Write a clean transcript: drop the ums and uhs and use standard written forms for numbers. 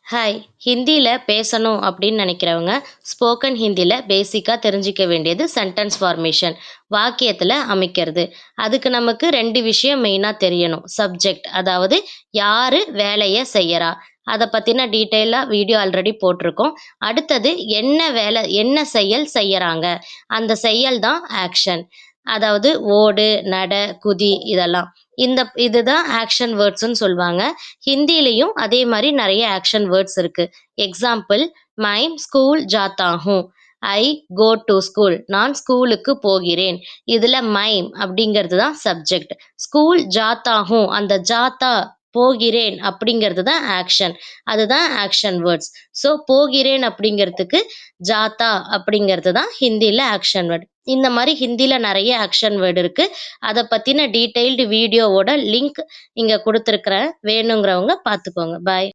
Hi! ஹிந்தியில பேசணும் அப்படின்னு நினைக்கிறவங்க, ஸ்போக்கன் ஹிந்தியில பேசிக்கா தெரிஞ்சுக்க வேண்டியது சென்டென்ஸ் ஃபார்மேஷன். வாக்கியத்துல அமைக்கிறது. அதுக்கு நமக்கு 2 விஷயம் மெயினா தெரியணும். சப்ஜெக்ட் அதாவது யாரு வேலைய செய்யறா? அத பத்தின டீட்டெயிலா வீடியோ ஆல்ரெடி போட்டிருக்கோம். அடுத்தது என்ன வேலை என்ன செயல் செய்யறாங்க? அந்த செயல் தான் ஆக்ஷன். அதாவது ஓடு, நட, குதி இதெல்லாம். இதுதான் ஆக்ஷன் வேர்ட்ஸ்ன்னு சொல்வாங்க. ஹிந்திலயும் அதே மாரி நெறைய ஆக்ஷன் வேர்ட்ஸ் இருக்கு. எக்ஸாம்பிள், மை ஸ்கூல் ஜாத்தா ஹூம். I go to school. நான் ஸ்கூலுக்கு போகிறேன். இதுல மைம் அப்படிங்கிறது தான் சப்ஜெக்ட். ஸ்கூல் ஜாத்தா ஹூம். அந்த ஜாத்தா போகிறேன் அப்படிங்கிறது தான் ஆக்ஷன். அதுதான் ஆக்ஷன் வேர்ட்ஸ். ஸோ போகிறேன் அப்படிங்கிறதுக்கு ஜாத்தா அப்படிங்கிறது தான் ஹிந்தில ஆக்ஷன் வேர்ட். இந்த மாரி ஹிந்தில நெறைய ஆக்ஷன் வேர்ட் இருக்கு. அத பத்தின டீட்டெயில்டு வீடியோவோட லிங்க் இங்க குடுத்துருக்கிறேன். வேணுங்கிறவங்க பார்த்துக்கோங்க. பாய்.